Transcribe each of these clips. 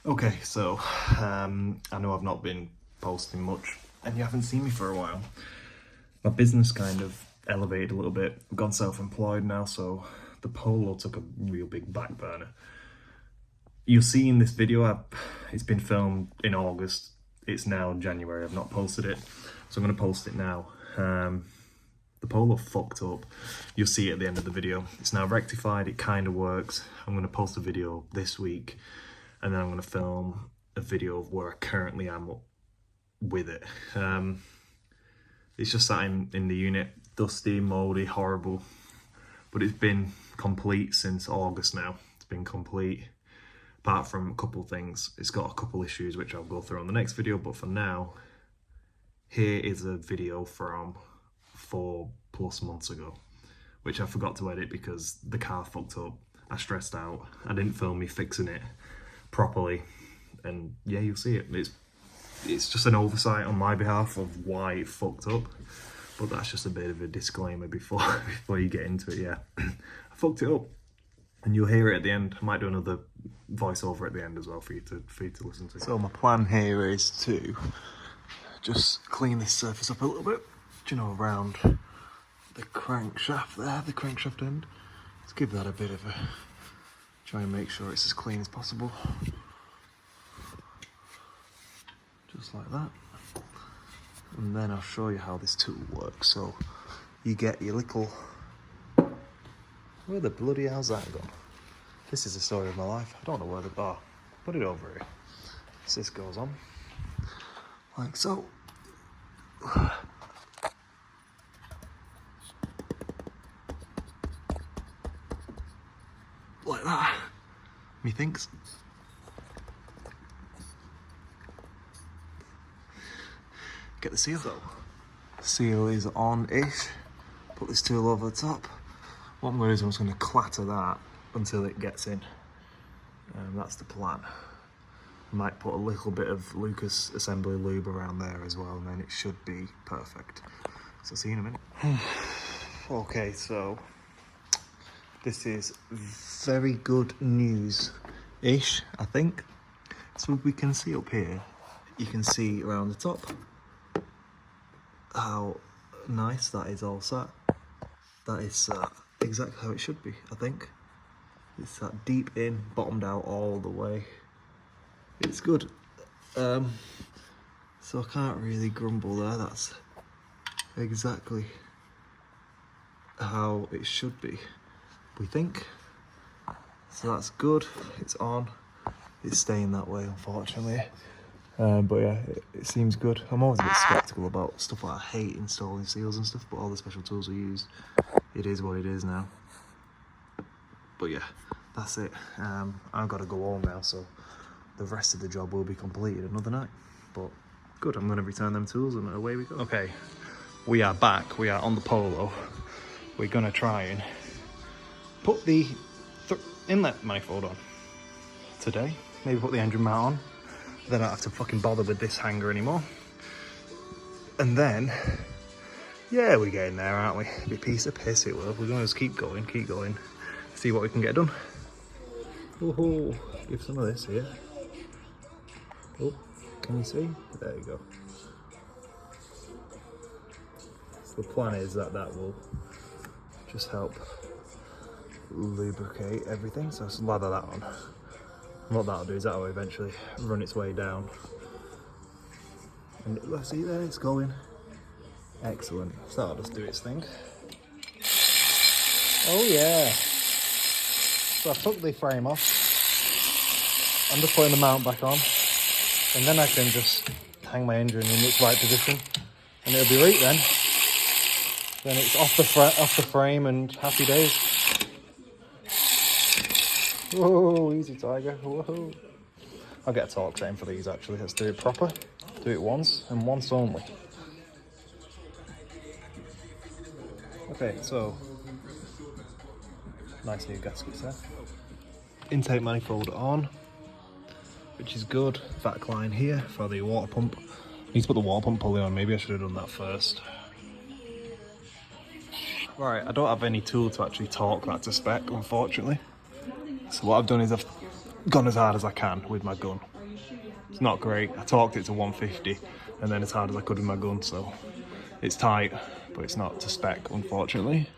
Okay, so I know I've not been posting much and you haven't seen me for a while. My business kind of elevated a little bit. I've gone self-employed now, so the Polo took a real big back burner. You'll see in this video, it's been filmed in August. It's now January, I've not posted it, so I'm going to post it now. The Polo fucked up. You'll see it at the end of the video. It's now rectified, it kind of works. I'm going to post a video this week, and then I'm going to film a video of where I currently am with it. It's just sat in the unit, dusty, mouldy, horrible, but it's been complete since August now. It's been complete, apart from a couple things. It's got a couple issues which I'll go through on the next video, but for now, here is a video from 4+ months ago, which I forgot to edit because the car fucked up. I stressed out. I didn't film me fixing it properly, and yeah, you'll see it. It's just an oversight on my behalf of why it fucked up, but that's just a bit of a disclaimer before you get into it. Yeah, I fucked it up, and you'll hear it at the end. I might do another voiceover at the end as well for you to listen to. So my plan here is to just clean this surface up a little bit, you know, around the crankshaft there, the crankshaft end. Let's give that a bit of a try and make sure it's as clean as possible. Just like that. And then I'll show you how this tool works. So you get your little... Where the bloody hell's that gone? This is the story of my life. I don't know where the bar. Put it over here. So this goes on. Like so. Like that. Methinks. Get the seal. So, seal is on-ish. Put this tool over the top. What I'm going to do is I'm just going to clatter that until it gets in. That's the plan. I might put a little bit of Lucas assembly lube around there as well, and then it should be perfect. So see you in a minute. Okay, so this is very good news-ish, I think. So we can see up here, you can see around the top how nice that is all sat. That is exactly how it should be, I think. It's that deep in, bottomed out all the way. It's good. So I can't really grumble there. That's exactly how it should be, we think. So that's good. It's on. It's staying that way, unfortunately. But yeah, it seems good. I'm always a bit skeptical about stuff like I hate installing seals and stuff, but all the special tools are used. It is what it is now. But yeah, that's it. I've got to go home now, so the rest of the job will be completed another night. But good, I'm going to return them tools and away we go. Okay, we are back. We are on the Polo. We're going to try and put the inlet manifold on today. Maybe put the engine mount on. Then I don't have to fucking bother with this hanger anymore. And then, yeah, we're getting there, aren't we? It'll be a piece of piss, it will. We're going to just keep going, see what we can get done. Oh, give some of this here. Oh, can you see? There you go. So the plan is that will just help lubricate everything. So let's lather that on. And what that'll do is that'll eventually run its way down. And let's see there, it's going. Excellent. So that'll just do its thing. Oh yeah. So I took the frame off. I'm just putting the mount back on. And then I can just hang my engine in its right position. And it'll be right then. Then it's off the frame and happy days. Whoa, easy tiger, whoa. I'll get a torque chain for these actually, let's do it proper. Do it once, and once only. Okay, so, nice new gaskets there. Intake manifold on, which is good. Vac line here for the water pump. I need to put the water pump pulley on, maybe I should have done that first. Right, I don't have any tool to actually torque that to spec, unfortunately. So what I've done is I've gone as hard as I can with my gun. It's not great. I torqued it to 150 and then as hard as I could with my gun, so it's tight, but it's not to spec, unfortunately.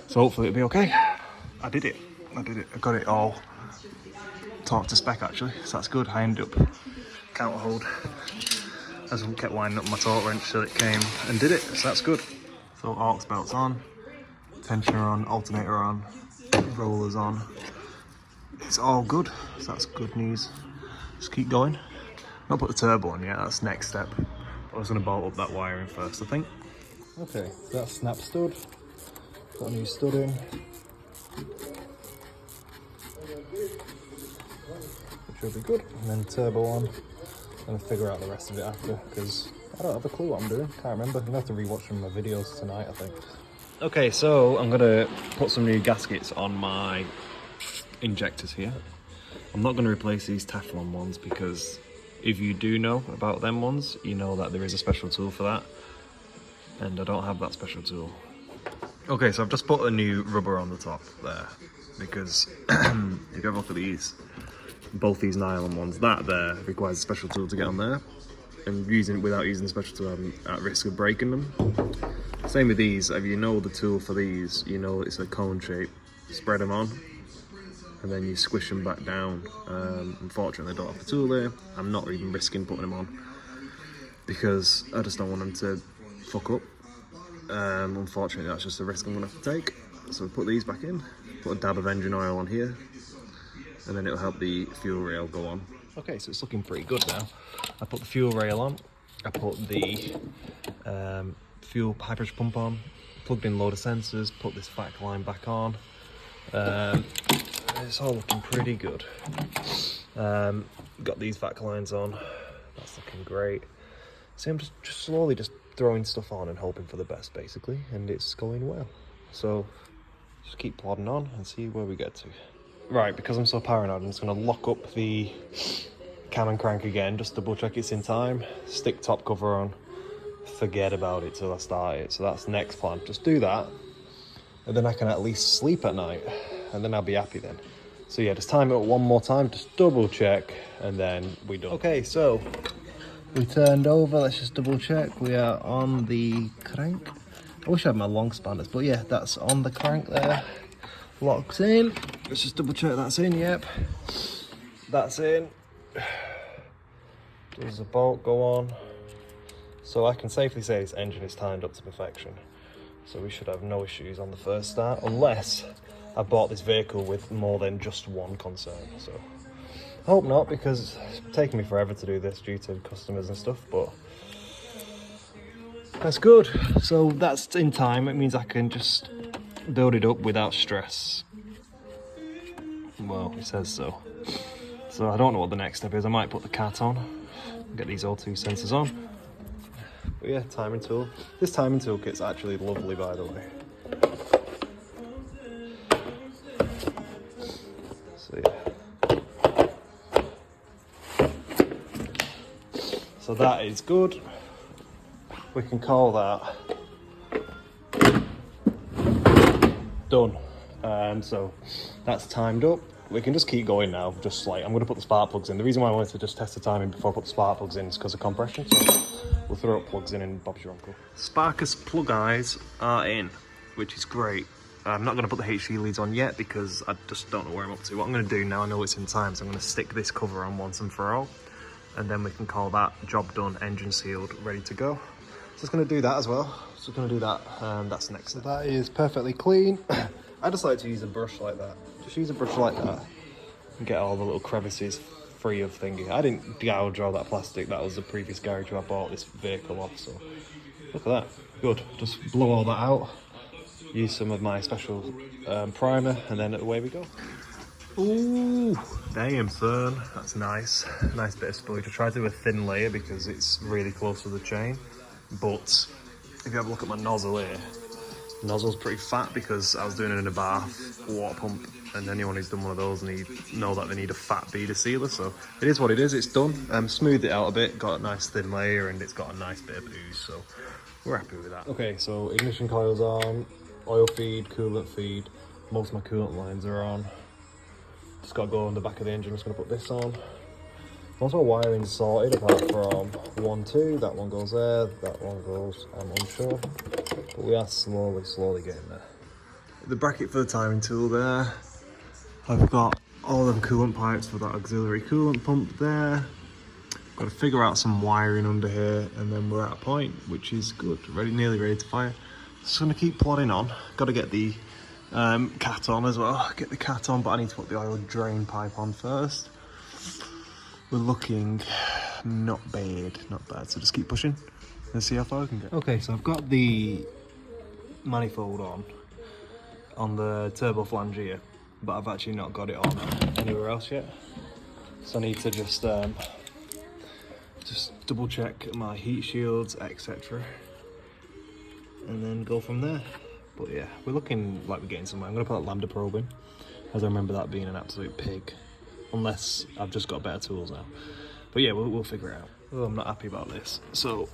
So hopefully it'll be okay. I did it. I got it all torqued to spec actually, so that's good. I ended up counter hold as I kept winding up my torque wrench till it came and did it, so that's good. So aux belts on, tensioner on, alternator on, rollers on. It's all good, so that's good news. Just keep going. Not put the turbo on yet, that's next step. I was going to bolt up that wiring first, I think. Okay, so that's snap stud. Got a new stud in. Which will be good. And then turbo on. I'm going to figure out the rest of it after, because I don't have a clue what I'm doing. Can't remember. I'm going to have to rewatch some of my videos tonight, I think. Okay, so I'm going to put some new gaskets on my injectors here. I'm not going to replace these Teflon ones because if you do know about them ones, you know that there is a special tool for that. And I don't have that special tool. Okay, so I've just put a new rubber on the top there because if you have a look at these, both these nylon ones, that there requires a special tool to get on there. And without using the special tool, I'm at risk of breaking them. Same with these, if you know the tool for these, you know it's a cone shape. Spread them on, and then you squish them back down. Unfortunately, I don't have the tool there. I'm not even risking putting them on because I just don't want them to fuck up. Unfortunately, that's just a risk I'm gonna have to take. So we put these back in, put a dab of engine oil on here, and then it'll help the fuel rail go on. Okay, so it's looking pretty good now. I put the fuel rail on, I put the fuel high pressure pump on, plugged in a load of sensors, put this vac line back on. It's all looking pretty good. Got these vac lines on, that's looking great. See, I'm just slowly throwing stuff on and hoping for the best basically, and it's going well. So just keep plodding on and see where we get to. Right, because I'm so paranoid, I'm just going to lock up the cam and crank again, just double check it's in time, stick top cover on, forget about it till I start it. So that's next plan, just do that, and then I can at least sleep at night, and then I'll be happy then. So yeah, just time it up one more time, just double check, and then we're done. Okay, so we turned over, let's just double check, we are on the crank. I wish I had my long spanners, but yeah, that's on the crank there. Locks in. Let's just double check that's in, yep. That's in. Does the bolt go on? So I can safely say this engine is timed up to perfection. So we should have no issues on the first start, unless I bought this vehicle with more than just one concern. So I hope not, because it's taken me forever to do this due to customers and stuff, but that's good. So that's in time, it means I can just build it up without stress. Well, it says so. So I don't know what the next step is. I might put the cat on, get these O2 sensors on. But yeah, timing tool. This timing toolkit's actually lovely, by the way. So yeah. So that is good. We can call that done. So that's timed up. We can just keep going now. Just like, I'm going to put the spark plugs in. The reason why I wanted to just test the timing before I put the spark plugs in is because of compression. So we'll throw up plugs in and Bob's your uncle. Sparkus plug eyes are in, which is great. I'm not going to put the HC leads on yet because I just don't know where I'm up to. What I'm going to do now, I know it's in time, so I'm going to stick this cover on once and for all, and then we can call that job done, engine sealed, ready to go. So it's going to do that as well. So going to do that, that's next. So that is perfectly clean. I just like to use a brush like that. Just use a brush like that and get all the little crevices free of thingy. I didn't gouge all that plastic. That was the previous garage who I bought this vehicle off. So look at that. Good. Just blow all that out. Use some of my special primer, and then away we go. Ooh, damn son, that's nice. Nice bit of spillage. I tried to do a thin layer because it's really close to the chain. But if you have a look at my nozzle here, the nozzle's pretty fat because I was doing it in a bath, water pump, and anyone who's done one of those know that they need a fat beader sealer. So it is what it is, it's done. Smoothed it out a bit, got a nice thin layer, and it's got a nice bit of ooze, so we're happy with that. Okay, so ignition coil's on, oil feed, coolant feed, most of my coolant lines are on. Just got to go on the back of the engine, I'm just going to put this on. Also wiring sorted apart from 1, 2, that one goes there, that one goes, I'm unsure. But we are slowly getting there. The bracket for the timing tool there. I've got all them coolant pipes for that auxiliary coolant pump there. Got to figure out some wiring under here and then we're at a point which is good, nearly ready to fire. Just gonna keep plodding on. Got to get the cat on as well. Get the cat on, but I need to put the oil drain pipe on first. We're looking not bad, so just keep pushing and see how far we can get. Okay, so I've got the manifold on the turbo flange here, but I've actually not got it on anywhere else yet. So I need to just double check my heat shields, etc. and then go from there. But yeah, we're looking like we're getting somewhere. I'm gonna put that lambda probe in, as I remember that being an absolute pig. Unless I've just got better tools now. But yeah, we'll figure it out. Oh, I'm not happy about this. So,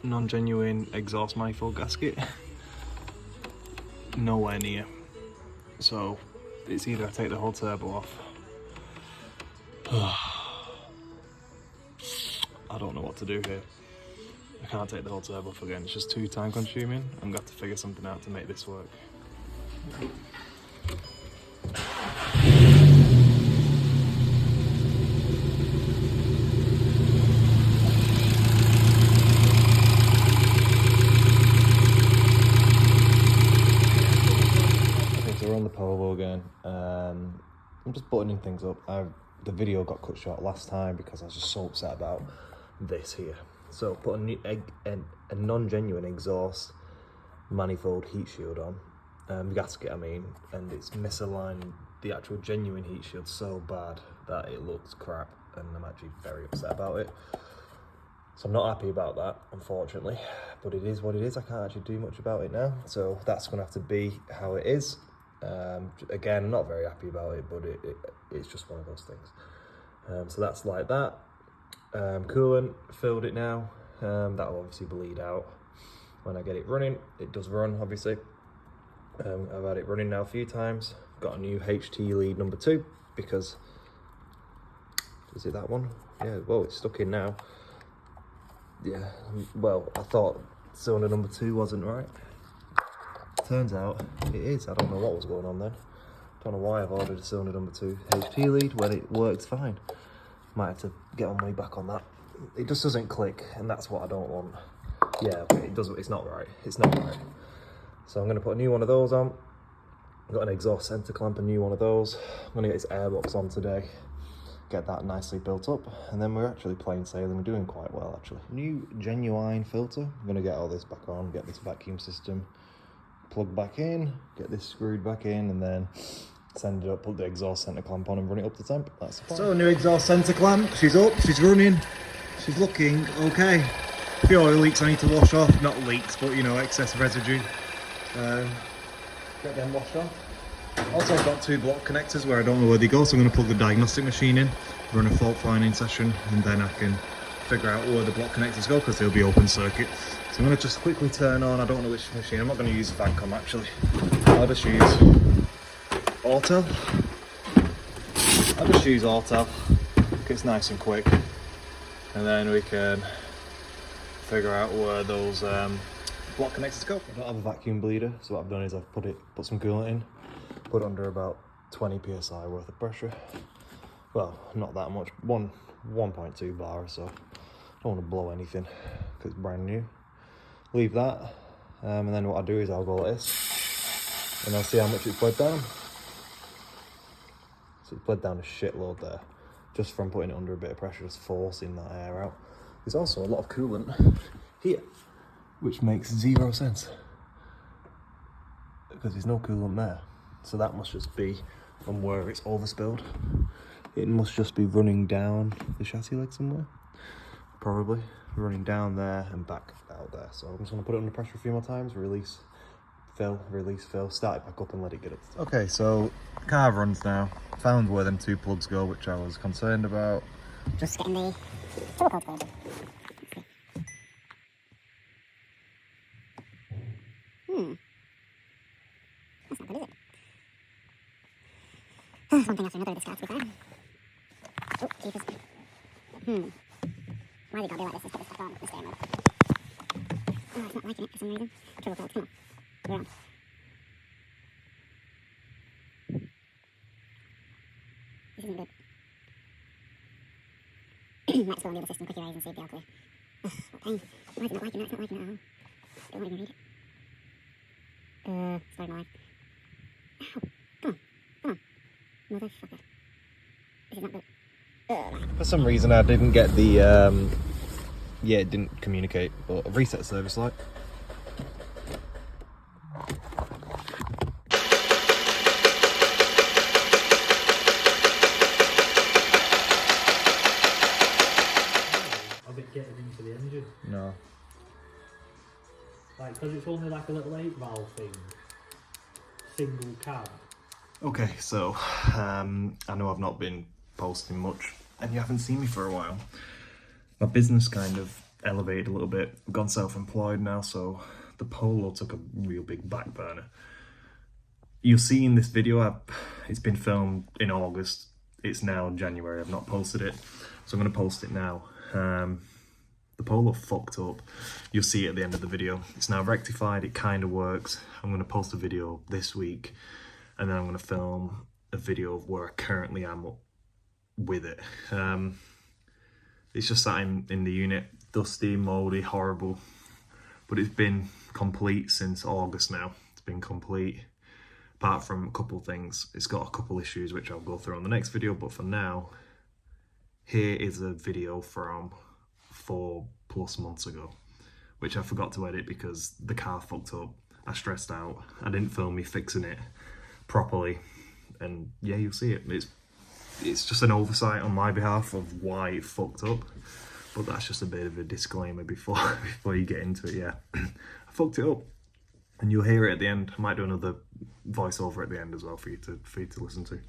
non-genuine exhaust manifold gasket. Nowhere near. So, it's either I take the whole turbo off. I don't know what to do here. I can't take the whole turbo off again. It's just too time consuming. I'm gonna have to figure something out to make this work. We're on the Polo again. I'm just buttoning things up. The video got cut short last time because I was just so upset about this here. So put a non-genuine exhaust manifold heat shield on, gasket I mean, and it's misaligned the actual genuine heat shield so bad that it looks crap, and I'm actually very upset about it. So I'm not happy about that, unfortunately, but it is what it is. I can't actually do much about it now, so that's gonna have to be how it is. Again, I'm not very happy about it, but it's just one of those things. So that's like that. Coolant, filled it now. That'll obviously bleed out when I get it running. It does run, obviously. I've had it running now a few times. Got a new HT lead number 2 because, is it that one? Yeah, well, it's stuck in now. Yeah, well, I thought cylinder number 2 wasn't right. Turns out it is. I don't know what was going on then. Don't know why I've ordered a cylinder number 2 HT lead when it works fine. Might have to get my money back on that. It just doesn't click, and that's what I don't want. Yeah, okay, it does. It's not right. It's not right. So I'm going to put a new one of those on. I've got an exhaust center clamp, a new one of those. I'm going to get this airbox on today. Get that nicely built up, and then we're actually plain sailing. We're doing quite well actually. New genuine filter. I'm going to get all this back on. Get this vacuum system plug back in, get this screwed back in, and then send it up, put the exhaust center clamp on and run it up to temp. That's the plan. So new exhaust center clamp, she's up, she's running, she's looking okay. A few oil leaks I need to wash off, not leaks, but you know, excess residue. Get them washed off. Also I've got 2 block connectors where I don't know where they go, so I'm going to plug the diagnostic machine in, run a fault finding session, and then I can figure out where the block connectors go because they'll be open circuit. So I'm going to just quickly turn on, I don't know which machine, I'm not going to use Vancom actually. I'll just use Auto. I'll just use Auto, it's nice and quick. And then we can figure out where those block connectors go. I don't have a vacuum bleeder, so what I've done is I've put some coolant in, put under about 20 psi worth of pressure. Well, not that much, 1.2 bar or so. Don't want to blow anything because it's brand new. Leave that, and then what I do is I'll go like this, and I'll see how much it's bled down. So it's bled down a shitload there, just from putting it under a bit of pressure, just forcing that air out. There's also a lot of coolant here, which makes 0 sense, because there's no coolant there. So that must just be from where it's overspilled. It must just be running down the chassis leg somewhere. Probably running down there and back out there. So I'm just going to put it under pressure a few more times, release, fill, start it back up and let it get up. Okay, so car runs now. Found where them 2 plugs go, which I was concerned about. Just getting the turbo code closed. That's not good, is it? One thing after another with this car, to be fair. Oh, jeepers. Why we gotta do like this? Let's put this back on the steering wheel. Oh, it's not liking it for some reason. Turbo codes, come on. We're on. This isn't good. Might spill on the other system, quick erase and see if they're clear. Ugh, what pain. Why is it not liking that? It's not liking it at all. Don't want to even read it. Sorry, my life. Ow. Come on. Motherfucker. This is not good. For some reason I didn't get the, yeah, it didn't communicate, but I've reset the service light. Of it getting into the engine. No. Like, because it's only like a little 8 valve thing. Single cab. Okay, so, I know I've not been posting much, and you haven't seen me for a while. My business kind of elevated a little bit. I've gone self-employed now, so the Polo took a real big back burner. You'll see in this video, it's been filmed in August. It's now January. I've not posted it, so I'm going to post it now. The Polo fucked up. You'll see it at the end of the video. It's now rectified. It kind of works. I'm going to post a video this week, and then I'm going to film a video of where I currently am with it. It's just that I'm in the unit, dusty, mouldy, horrible, but it's been complete since August now. It's been complete, apart from a couple things. It's got a couple issues which I'll go through on the next video, but for now, here is a video from 4+ months ago, which I forgot to edit because the car fucked up. I stressed out. I didn't film me fixing it properly, and yeah, you'll see it. It's just an oversight on my behalf of why it fucked up, but that's just a bit of a disclaimer before you get into it. Yeah, I fucked it up, and you'll hear it at the end. I might do another voiceover at the end as well for you to listen to.